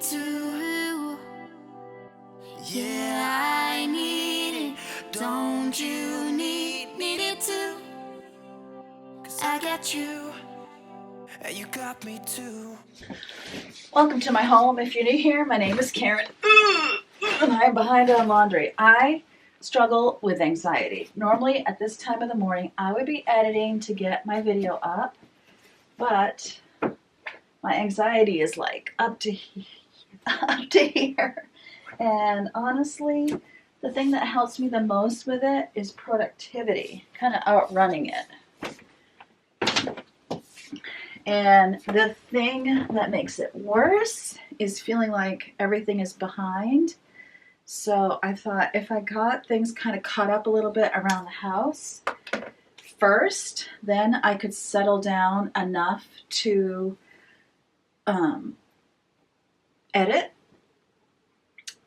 too. Yeah, I need it. Don't you need it too? 'Cause I got you, and you got me too. Welcome to my home. If you're new here, my name is Karen, and I'm behind on laundry. I struggle with anxiety. Normally, at this time of the morning, I would be editing to get my video up, but my anxiety is like up to here. And honestly, the thing that helps me the most with it is productivity, kind of outrunning it. And the thing that makes it worse is feeling like everything is behind. So I thought if I got things kind of caught up a little bit around the house first, then I could settle down enough to edit.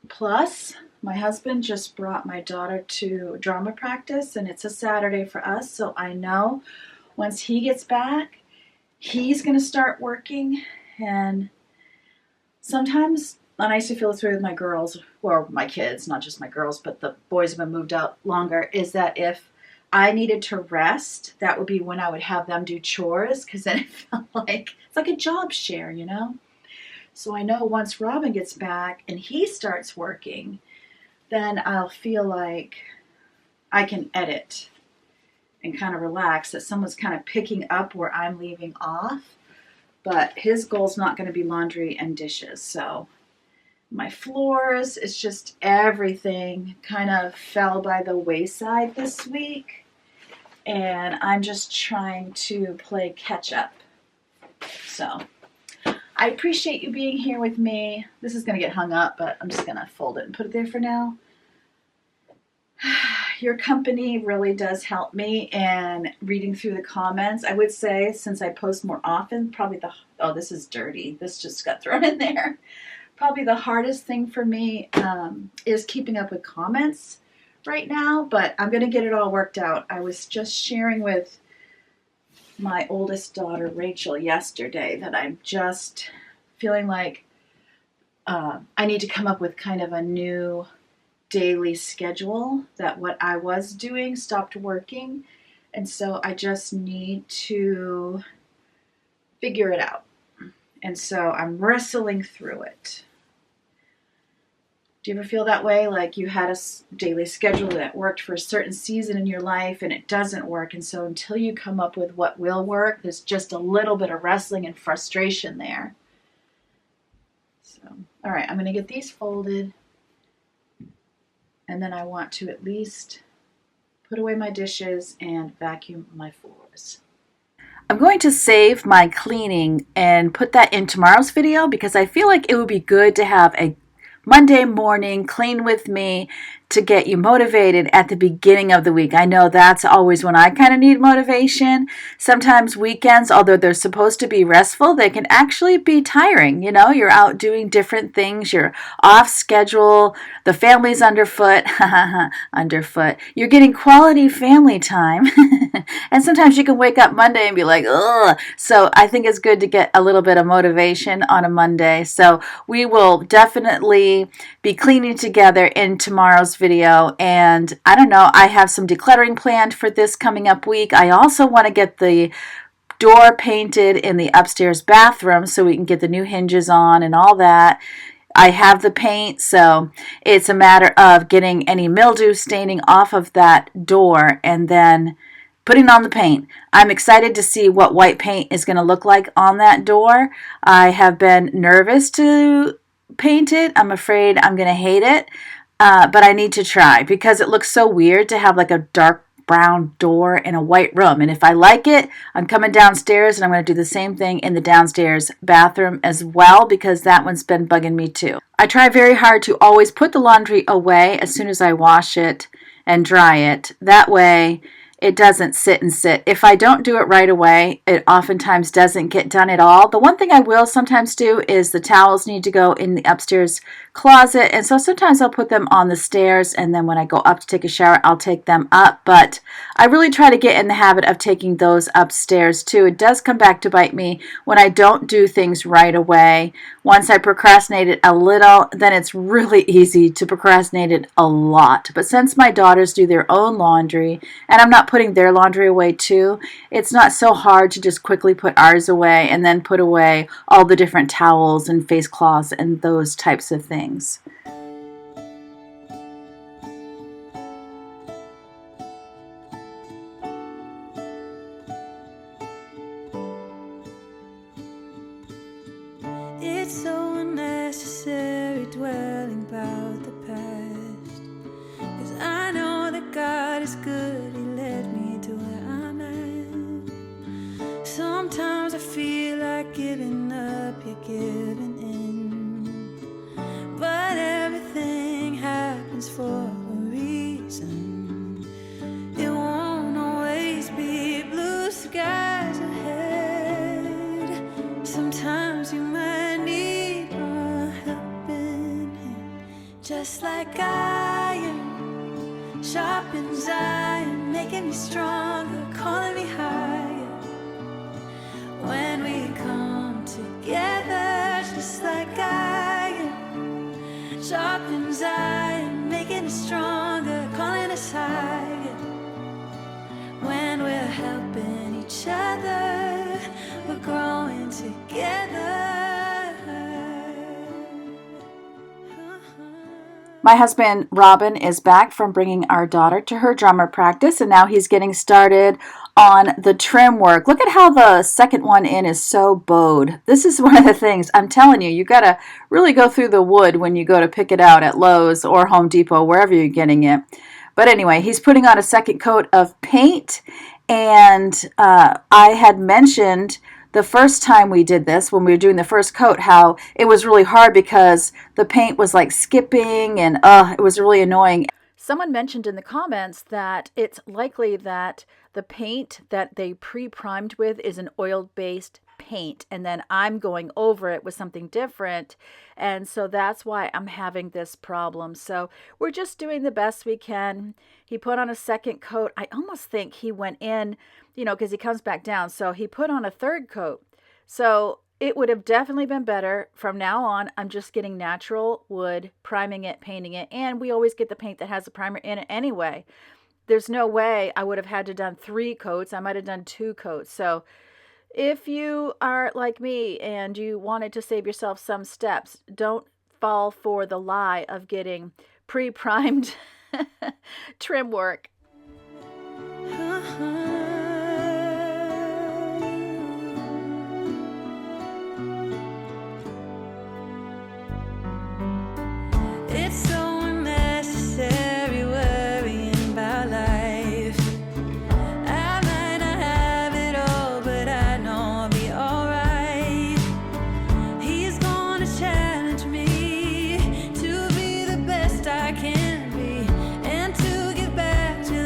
Plus, my husband just brought my daughter to drama practice, and it's a Saturday for us, so I know once he gets back, he's going to start working. And sometimes, and I used to feel this way with my girls, or my kids, not just my girls, but the boys have been moved out longer, is that if I needed to rest, that would be when I would have them do chores, because then it felt like, it's like a job share, you know? So I know once Robin gets back and he starts working, then I'll feel like I can edit and kind of relax, that someone's kind of picking up where I'm leaving off. But his goal's not going to be laundry and dishes. So my floors, it's just everything kind of fell by the wayside this week. And I'm just trying to play catch up. So I appreciate you being here with me. This is going to get hung up, but I'm just going to fold it and put it there for now. Your company really does help me in reading through the comments. I would say, since I post more often, probably oh, this is dirty. This just got thrown in there. Probably the hardest thing for me is keeping up with comments right now, but I'm going to get it all worked out. I was just sharing with my oldest daughter, Rachel, yesterday that I'm just feeling like I need to come up with kind of a new daily schedule, that what I was doing stopped working, and so I just need to figure it out. And so I'm wrestling through it. Do you ever feel that way? Like you had a daily schedule that worked for a certain season in your life and it doesn't work, and so until you come up with what will work, there's just a little bit of wrestling and frustration there. So, all right, I'm going to get these folded. And then I want to at least put away my dishes and vacuum my floors. I'm going to save my cleaning and put that in tomorrow's video, because I feel like it would be good to have a Monday morning clean with me to get you motivated at the beginning of the week. I know that's always when I kind of need motivation. Sometimes weekends, although they're supposed to be restful, they can actually be tiring. You know, you're out doing different things. You're off schedule. The family's underfoot. Underfoot. You're getting quality family time. And sometimes you can wake up Monday and be like, ugh. So I think it's good to get a little bit of motivation on a Monday. So we will definitely be cleaning together in tomorrow's video. And I don't know, I have some decluttering planned for this coming up week. I also want to get the door painted in the upstairs bathroom so we can get the new hinges on and all that. I have the paint, so it's a matter of getting any mildew staining off of that door and then putting on the paint. I'm excited to see what white paint is going to look like on that door. I have been nervous to paint it. I'm afraid I'm going to hate it, but I need to try, because it looks so weird to have like a dark brown door in a white room. And if I like it, I'm coming downstairs and I'm going to do the same thing in the downstairs bathroom as well, because that one's been bugging me too. I try very hard to always put the laundry away as soon as I wash it and dry it. That way it doesn't sit and sit. If I don't do it right away, it oftentimes doesn't get done at all. The one thing I will sometimes do is the towels need to go in the upstairs closet, and so sometimes I'll put them on the stairs, and then when I go up to take a shower, I'll take them up. But I really try to get in the habit of taking those upstairs too. It does come back to bite me when I don't do things right away. Once I procrastinate it a little, then it's really easy to procrastinate it a lot. But since my daughters do their own laundry, and I'm not putting their laundry away too, it's not so hard to just quickly put ours away and then put away all the different towels and face cloths and those types of things. It's so unnecessary dwelling about the past, 'cause I know that God is good, He led me to where I'm at. Sometimes I feel like giving up, you're giving in, but everything happens for a reason. It won't always be blue skies ahead. Sometimes you might need a helping hand, just like iron sharpens iron, making me stronger, calling me higher. When we come together, just like iron sharpens iron, making us stronger, calling us higher. When we're helping each other, we're growing together. My husband, Robin, is back from bringing our daughter to her drummer practice, and now he's getting started on the trim work. Look at how the second one in is so bowed. This is one of the things, I'm telling you, you got to really go through the wood when you go to pick it out at Lowe's or Home Depot, wherever you're getting it. But anyway, he's putting on a second coat of paint, and I had mentioned the first time we did this, when we were doing the first coat, how it was really hard because the paint was like skipping, and it was really annoying. Someone mentioned in the comments that it's likely that the paint that they pre-primed with is an oil-based paint, and then I'm going over it with something different, and so that's why I'm having this problem. So we're just doing the best we can. He put on a second coat. I almost think he went in, because he comes back down, so he put on a third coat. So it would have definitely been better. From now on, I'm just getting natural wood, priming it, painting it, and we always get the paint that has a primer in it anyway. There's no way I would have had to done 3 coats. I might have done 2 coats. So if you are like me and you wanted to save yourself some steps, don't fall for the lie of getting pre-primed trim work. It's so unnecessary worrying about life. I might not have it all, but I know I'll be alright. He's gonna challenge me to be the best I can be, and to give back to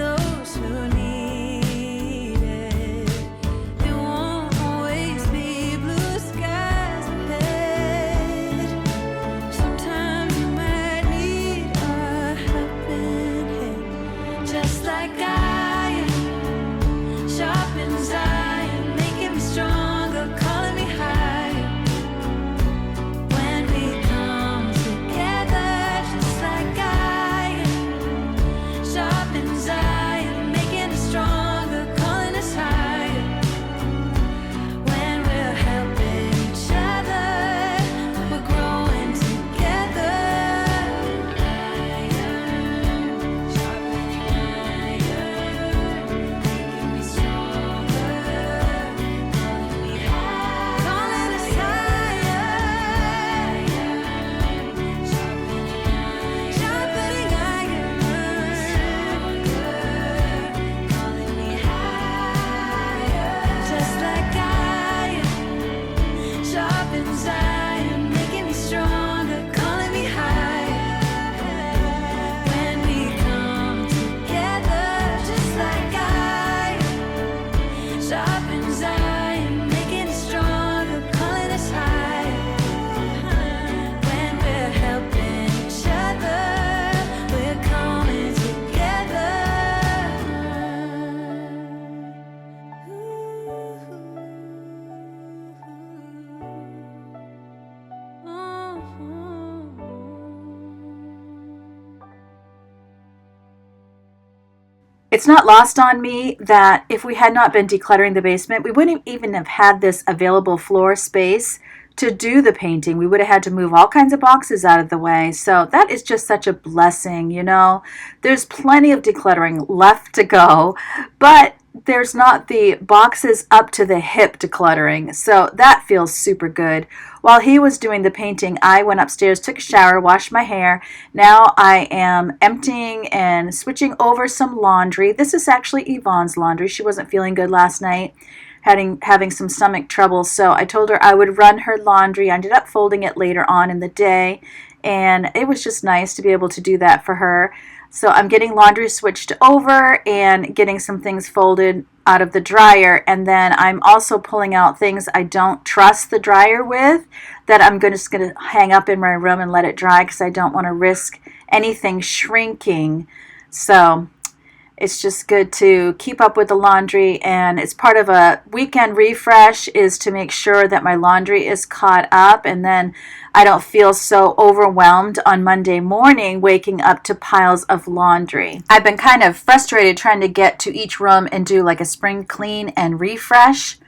It's not lost on me that if we had not been decluttering the basement, we wouldn't even have had this available floor space to do the painting. We would have had to move all kinds of boxes out of the way. So that is just such a blessing, you know. There's plenty of decluttering left to go, but there's not the boxes up to the hip decluttering. So that feels super good. While he was doing the painting, I went upstairs, took a shower, washed my hair. Now I am emptying and switching over some laundry. This is actually Yvonne's laundry. She wasn't feeling good last night, having some stomach trouble. So I told her I would run her laundry. I ended up folding it later on in the day, and it was just nice to be able to do that for her. So I'm getting laundry switched over and getting some things folded out of the dryer. And then I'm also pulling out things I don't trust the dryer with that I'm just going to hang up in my room and let it dry because I don't want to risk anything shrinking. So it's just good to keep up with the laundry, and it's part of a weekend refresh is to make sure that my laundry is caught up, and then I don't feel so overwhelmed on Monday morning waking up to piles of laundry. I've been kind of frustrated trying to get to each room and do like a spring clean and refresh.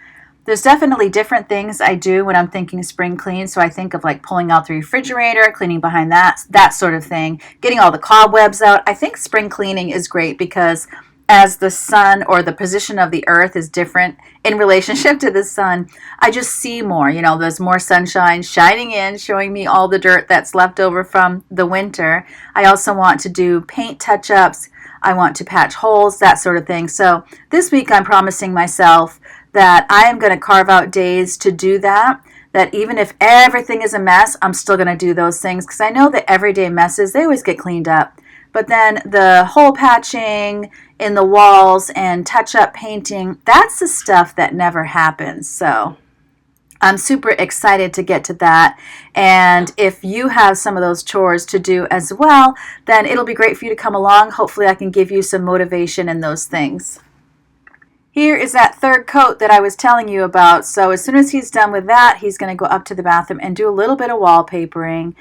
There's definitely different things I do when I'm thinking spring clean. So I think of like pulling out the refrigerator, cleaning behind that sort of thing, getting all the cobwebs out. I think spring cleaning is great because as the sun or the position of the earth is different in relationship to the sun, I just see more. You know, there's more sunshine shining in, showing me all the dirt that's left over from the winter. I also want to do paint touch-ups. I want to patch holes, that sort of thing. So this week I'm promising myself that I am going to carve out days to do that, that even if everything is a mess, I'm still going to do those things because I know that everyday messes, they always get cleaned up. But then the hole patching in the walls and touch-up painting, that's the stuff that never happens. So I'm super excited to get to that. And if you have some of those chores to do as well, then it'll be great for you to come along. Hopefully I can give you some motivation in those things. Here is that third coat that I was telling you about. So as soon as he's done with that, he's going to go up to the bathroom and do a little bit of wallpapering.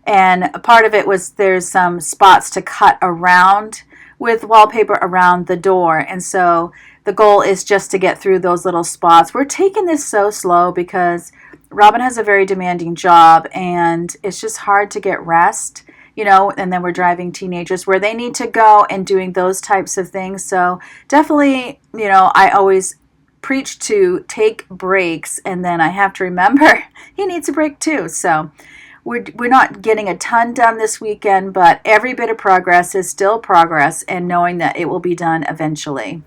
And part of it was there's some spots to cut around with wallpaper around the door. And so the goal is just to get through those little spots. We're taking this so slow because Robin has a very demanding job and it's just hard to get rest. You know, and then we're driving teenagers where they need to go and doing those types of things. So definitely, you know, I always preach to take breaks, and then I have to remember he needs a break too. So we're not getting a ton done this weekend, but every bit of progress is still progress, and knowing that it will be done eventually.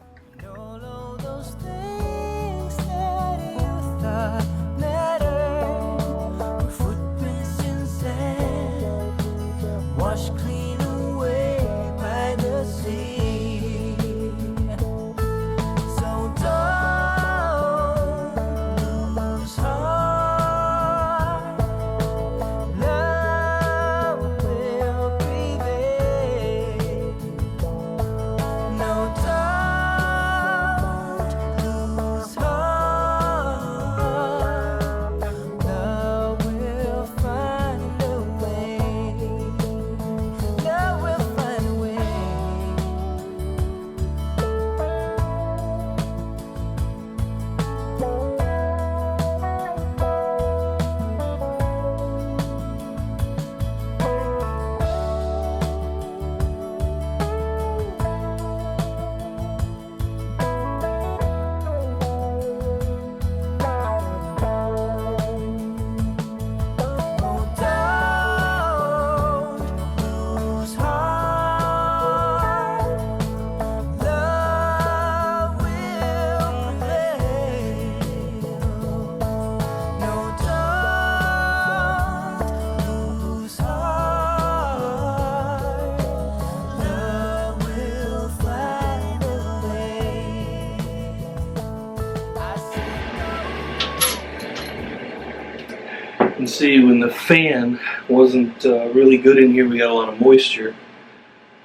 You can see when the fan wasn't really good in here, we got a lot of moisture.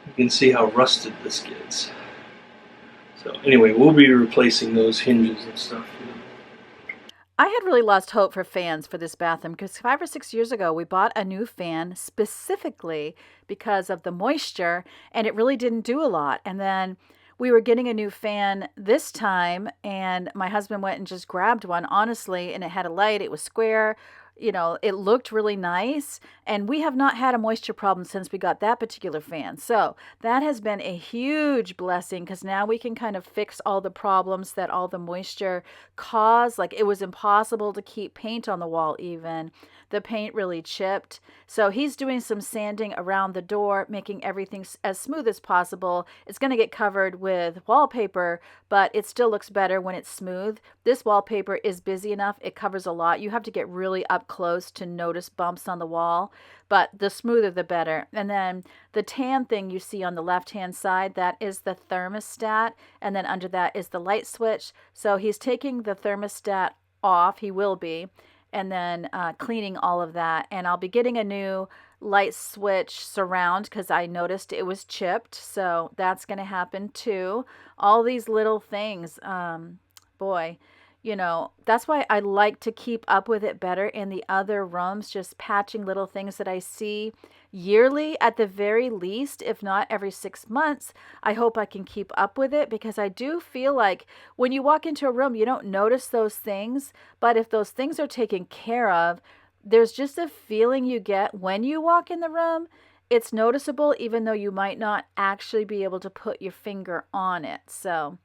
You can see how rusted this gets. So anyway, we'll be replacing those hinges and stuff. I had really lost hope for fans for this bathroom because 5 or 6 years ago we bought a new fan specifically because of the moisture, and it really didn't do a lot. And then we were getting a new fan this time, and my husband went and just grabbed one, honestly, and it had a light, it was square. You know, it looked really nice, and we have not had a moisture problem since we got that particular fan. So that has been a huge blessing because now we can kind of fix all the problems that all the moisture caused. Like it was impossible to keep paint on the wall, even. The paint really chipped. So he's doing some sanding around the door, making everything as smooth as possible. It's going to get covered with wallpaper, but it still looks better when it's smooth. This wallpaper is busy enough. It covers a lot. You have to get really up close to notice bumps on the wall, but the smoother the better. And then the tan thing you see on the left-hand side, that is the thermostat, and then under that is the light switch. So he's taking the thermostat off. He will be. And then cleaning all of that. And I'll be getting a new light switch surround because I noticed it was chipped. So that's going to happen too. All these little things. Boy, you know, that's why I like to keep up with it better in the other rooms, just patching little things that I see yearly at the very least, if not every 6 months. I hope I can keep up with it because I do feel like when you walk into a room, you don't notice those things, but if those things are taken care of, there's just a feeling you get when you walk in the room. It's noticeable even though you might not actually be able to put your finger on it. So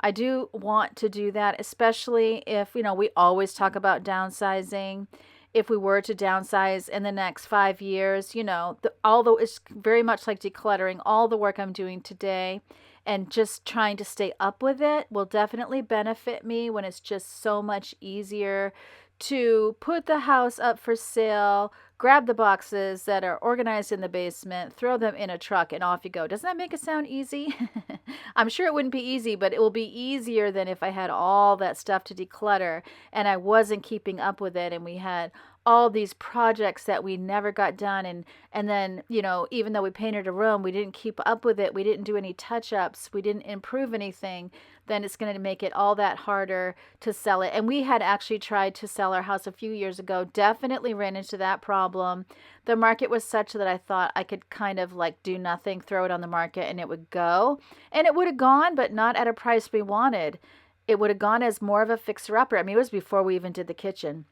I do want to do that, especially if, you know, we always talk about downsizing. If we were to downsize in the next 5 years, you know, although it's very much like decluttering, all the work I'm doing today and just trying to stay up with it will definitely benefit me when it's just so much easier to put the house up for sale, grab the boxes that are organized in the basement, throw them in a truck, and off you go. Doesn't that make it sound easy? I'm sure it wouldn't be easy, but it will be easier than if I had all that stuff to declutter and I wasn't keeping up with it and we had all these projects that we never got done, and then, you know, even though we painted a room, we didn't keep up with it, we didn't do any touch-ups, we didn't improve anything, then it's going to make it all that harder to sell it. And we had actually tried to sell our house a few years ago, definitely ran into that problem. The market was such that I thought I could kind of like do nothing, throw it on the market, and it would go. And it would have gone, but not at a price we wanted. It would have gone as more of a fixer-upper. I mean, it was before we even did the kitchen.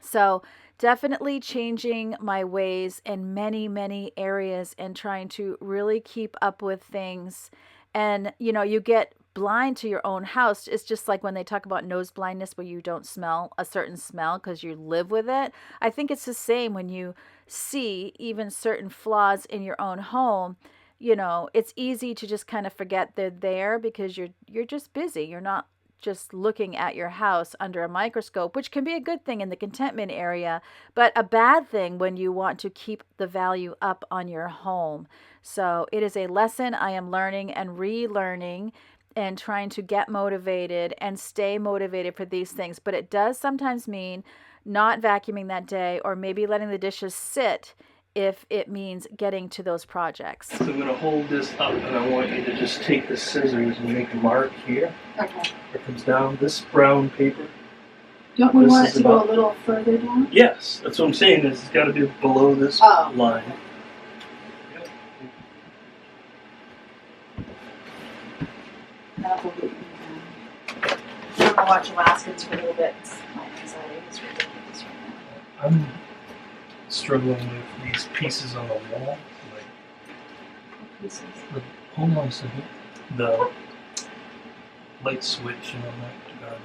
So definitely changing my ways in many, many areas and trying to really keep up with things. And, you know, you get blind to your own house. It's just like when they talk about nose blindness where you don't smell a certain smell because you live with it. I think it's the same when you see even certain flaws in your own home. You know, it's easy to just kind of forget they're there because you're just busy. You're not just looking at your house under a microscope, which can be a good thing in the contentment area, but a bad thing when you want to keep the value up on your home. So it is a lesson I am learning and relearning and trying to get motivated and stay motivated for these things. But it does sometimes mean not vacuuming that day or maybe letting the dishes sit if it means getting to those projects. So I'm going to hold this up and I want you to just take the scissors and make a mark here. Okay. It comes down this brown paper. Don't we This want it is to go about- a little further down? Yes, that's what I'm saying. Is it's got to be below this Oh. line. Yep. That'll be, I'm gonna watch Alaskans for a little bit. My anxiety is ridiculous right now. I'm struggling with these pieces on the wall. Like, Pieces. hold on a second. The light switch and all that garbage.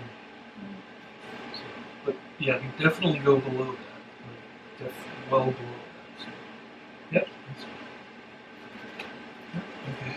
So, but yeah, you definitely go below that. Like, well below that. So, yep. That's, yep. Okay.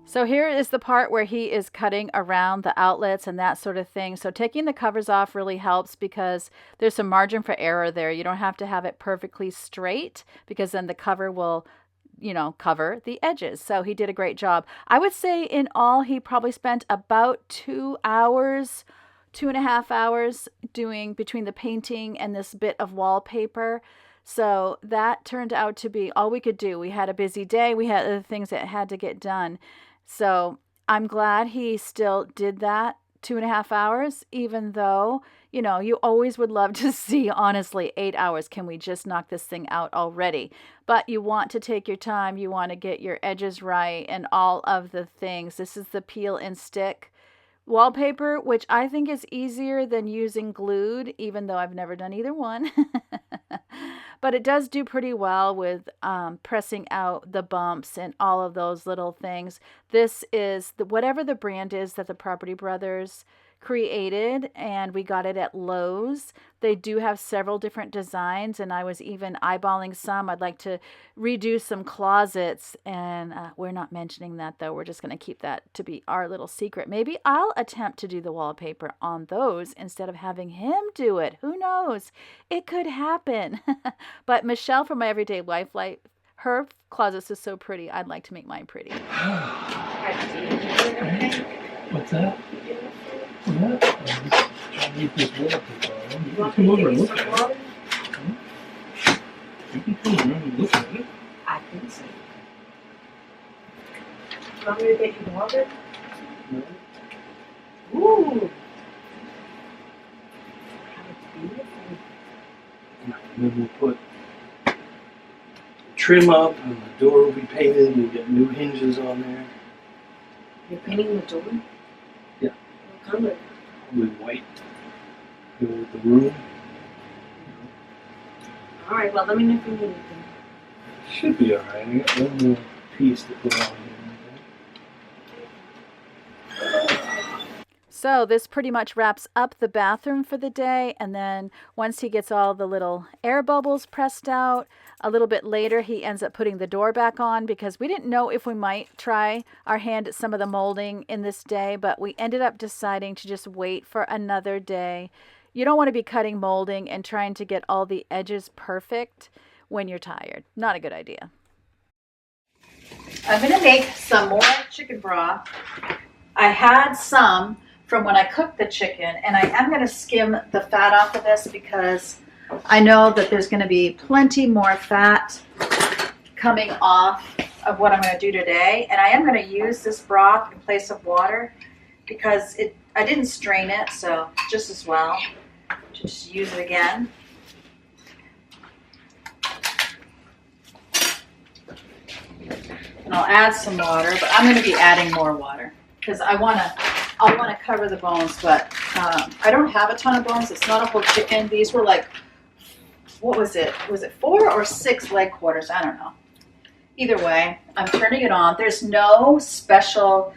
So here is the part where he is cutting around the outlets and that sort of thing. So taking the covers off really helps because there's some margin for error there. You don't have to have it perfectly straight because then the cover will, cover the edges. So he did a great job. I would say in all, he probably spent about 2 hours, 2.5 hours doing between the painting and this bit of wallpaper. So that turned out to be all we could do. We had a busy day. We had other things that had to get done. So I'm glad he still did that 2.5 hours, even though, you always would love to see, honestly, 8 hours. Can we just knock this thing out already? But you want to take your time. You want to get your edges right and all of the things. This is the peel and stick wallpaper, which I think is easier than using glued, even though I've never done either one. But it does do pretty well with pressing out the bumps and all of those little things. This is whatever the brand is that the Property Brothers created, and we got it at Lowe's. They do have several different designs, and I was even eyeballing some. I'd like to redo some closets, and we're not mentioning that, though. We're just going to keep that to be our little secret. Maybe I'll attempt to do the wallpaper on those instead of having him do it. Who knows? It could happen. But Michelle from My Everyday Life, her closets is so pretty. I'd like to make mine pretty. What's that? Yeah, I'm just trying to get this wallpaper on. You can come over and look at it. You can come over and look at it. I think so. You want me to get you more of it? No. Ooh! And then we'll put trim up, and the door will be painted. We'll get new hinges on there. You're painting the door? Yeah. What color? Probably white. Go with the room. Alright, well, let me know if you need anything. Should be alright. I got one more piece to put on here. So this pretty much wraps up the bathroom for the day, and then once he gets all the little air bubbles pressed out, a little bit later he ends up putting the door back on because we didn't know if we might try our hand at some of the molding in this day, but we ended up deciding to just wait for another day. You don't want to be cutting molding and trying to get all the edges perfect when you're tired. Not a good idea. I'm going to make some more chicken broth. I had some from when I cooked the chicken, and I am going to skim the fat off of this because I know that there's going to be plenty more fat coming off of what I'm going to do today, and I am going to use this broth in place of water because I didn't strain it, so just as well to just use it again. And I'll add some water, but I'm going to be adding more water because I want to cover the bones, but I don't have a ton of bones. It's not a whole chicken. These were like, what was it? Was it 4 or 6 leg quarters? I don't know. Either way, I'm turning it on. There's no special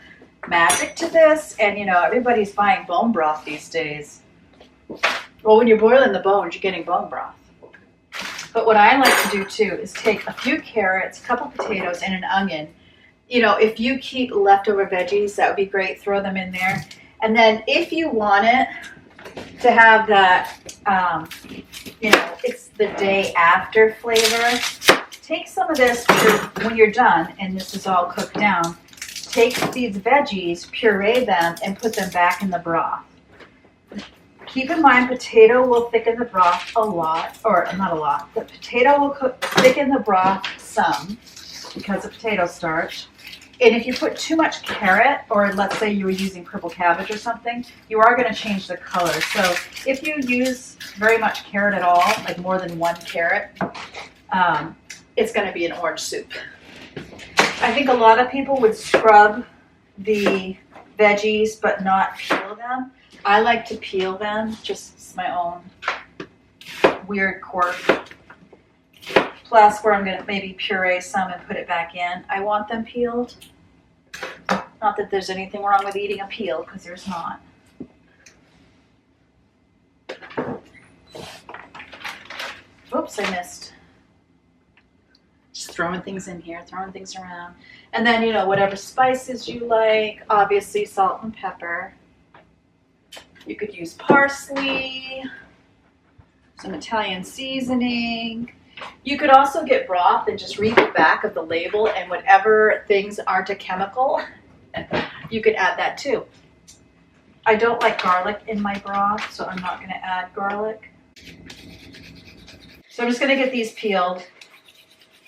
magic to this, and everybody's buying bone broth these days. Well, when you're boiling the bones, you're getting bone broth. But what I like to do too is take a few carrots, a couple potatoes, and an onion. If you keep leftover veggies, that would be great. Throw them in there. And then if you want it to have that, it's the day after flavor, take some of this when you're done and this is all cooked down. Take these veggies, puree them, and put them back in the broth. Keep in mind, potato will thicken the broth a lot, or not a lot. The potato will thicken the broth some because of potato starch. And if you put too much carrot, or let's say you were using purple cabbage or something, you are going to change the color. So if you use very much carrot at all, like more than 1 carrot, it's going to be an orange soup. I think a lot of people would scrub the veggies but not peel them. I like to peel them, just my own weird quirk. Plus, where I'm going to maybe puree some and put it back in. I want them peeled. Not that there's anything wrong with eating a peel, because there's not. Oops, I missed. Just throwing things in here, throwing things around. And then, you know, whatever spices you like, obviously salt and pepper. You could use parsley, some Italian seasoning. You could also get broth and just read the back of the label, and whatever things aren't a chemical, you could add that too. I don't like garlic in my broth, so I'm not going to add garlic. So I'm just going to get these peeled,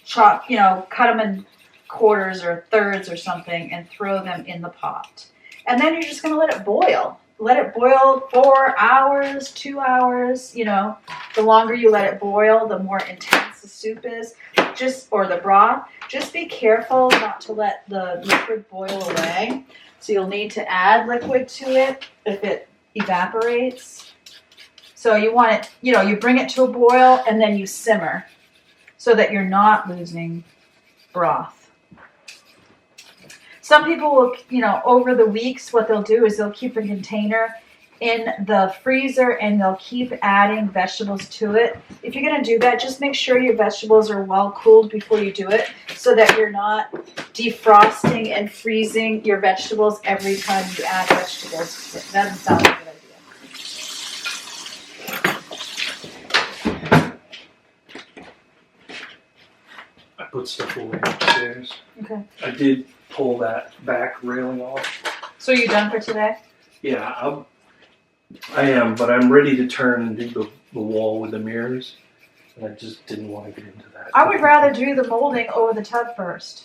chop, you know, cut them in quarters or thirds or something, and throw them in the pot. And then you're just going to let it boil. Let it boil 4 hours, 2 hours, you know. The longer you let it boil, the more intense the soup is, or the broth. Just be careful not to let the liquid boil away. So you'll need to add liquid to it if it evaporates. So you want it, you know, you bring it to a boil and then you simmer so that you're not losing broth. Some people will, you know, over the weeks, what they'll do is they'll keep a container in the freezer and they'll keep adding vegetables to it. If you're going to do that, just make sure your vegetables are well cooled before you do it so that you're not defrosting and freezing your vegetables every time you add vegetables. That doesn't sound like a good idea. I put stuff away upstairs. Okay. I did pull that back railing off. So you're done for today? Yeah, I am, but I'm ready to turn and do the wall with the mirrors. And I just didn't want to get into that. I would rather do the molding over the tub first.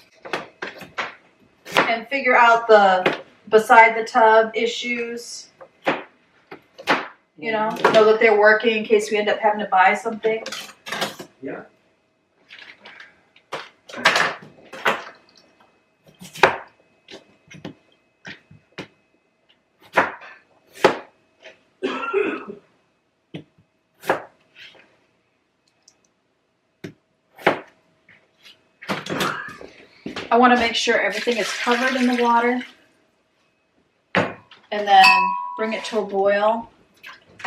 And figure out the beside the tub issues. You know that they're working in case we end up having to buy something. Yeah. I want to make sure everything is covered in the water. And then bring it to a boil.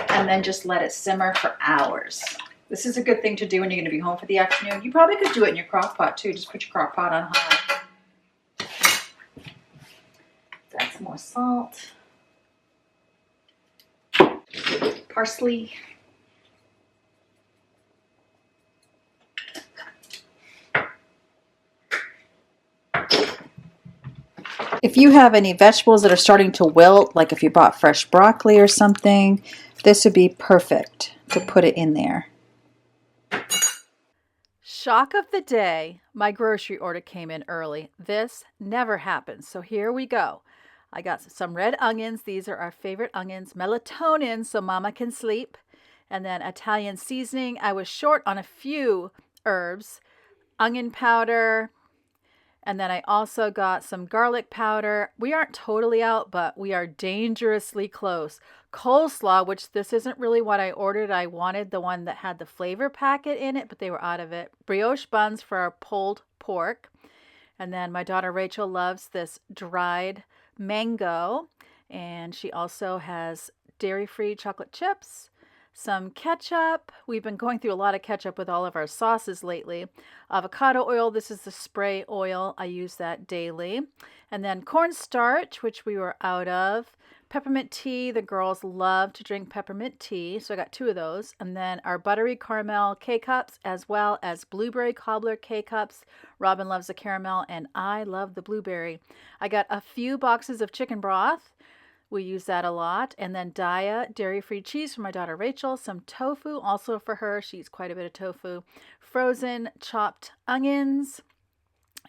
And then just let it simmer for hours. This is a good thing to do when you're going to be home for the afternoon. You probably could do it in your crock pot too. Just put your crock pot on high. Add some more salt. Parsley. If you have any vegetables that are starting to wilt, like if you bought fresh broccoli or something, this would be perfect to put it in there. Shock of the day, my grocery order came in early. This never happens, so here we go. I got some red onions. These are our favorite onions. Melatonin, so mama can sleep. And then Italian seasoning. I was short on a few herbs. Onion powder. And then I also got some garlic powder. We aren't totally out, but we are dangerously close. Coleslaw, which this isn't really what I ordered. I wanted the one that had the flavor packet in it, but they were out of it. Brioche buns for our pulled pork. And then my daughter Rachel loves this dried mango. And she also has dairy-free chocolate chips. Some ketchup. We've been going through a lot of ketchup with all of our sauces lately. Avocado oil. This is the spray oil. I use that daily. And then cornstarch, which we were out of. Peppermint tea. The girls love to drink peppermint tea, so I got 2 of those. And then our buttery caramel K-Cups, as well as blueberry cobbler K-Cups. Robin loves the caramel, and I love the blueberry. I got a few boxes of chicken broth. We use that a lot. And then Daiya dairy-free cheese for my daughter Rachel. Some tofu also for her. She eats quite a bit of tofu. Frozen chopped onions.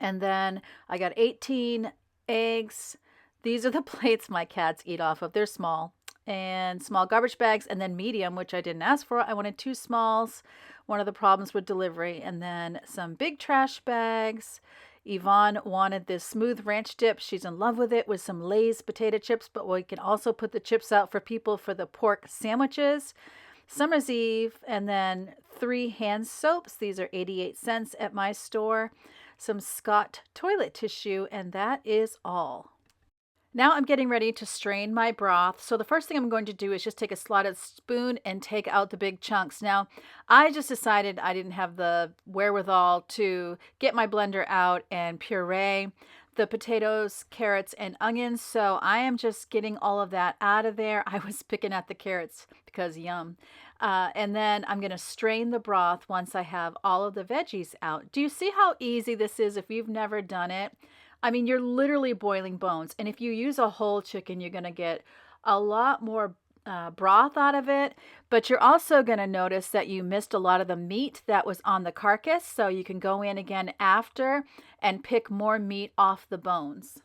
And then I got 18 eggs. These are the plates my cats eat off of. They're small. And small garbage bags. And then medium, which I didn't ask for. I wanted 2 smalls. One of the problems with delivery. And then some big trash bags. Yvonne wanted this smooth ranch dip. She's in love with it, with some Lay's potato chips, but we can also put the chips out for people for the pork sandwiches. Summer's Eve, and then 3 hand soaps. These are 88 cents at my store. Some Scott toilet tissue, and that is all. Now I'm getting ready to strain my broth. So the first thing I'm going to do is just take a slotted spoon and take out the big chunks. Now, I just decided I didn't have the wherewithal to get my blender out and puree the potatoes, carrots, and onions. So I am just getting all of that out of there. I was picking at the carrots because yum. And then I'm going to strain the broth once I have all of the veggies out. Do you see how easy this is if you've never done it? I mean, you're literally boiling bones. And if you use a whole chicken, you're going to get a lot more broth out of it. But you're also going to notice that you missed a lot of the meat that was on the carcass. So you can go in again after and pick more meat off the bones.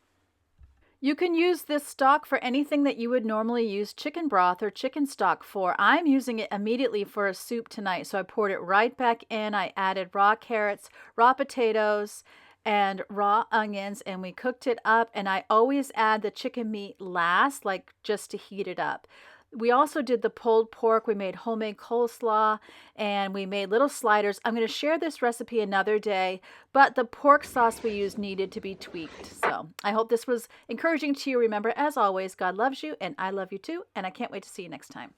You can use this stock for anything that you would normally use chicken broth or chicken stock for. I'm using it immediately for a soup tonight. So I poured it right back in. I added raw carrots, raw potatoes, and raw onions, and we cooked it up. And I always add the chicken meat last, like just to heat it up. We also did the pulled pork. We made homemade coleslaw and we made little sliders. I'm going to share this recipe another day, but the pork sauce we used needed to be tweaked. So I hope this was encouraging to you. Remember, as always, God loves you and I love you too. And I can't wait to see you next time.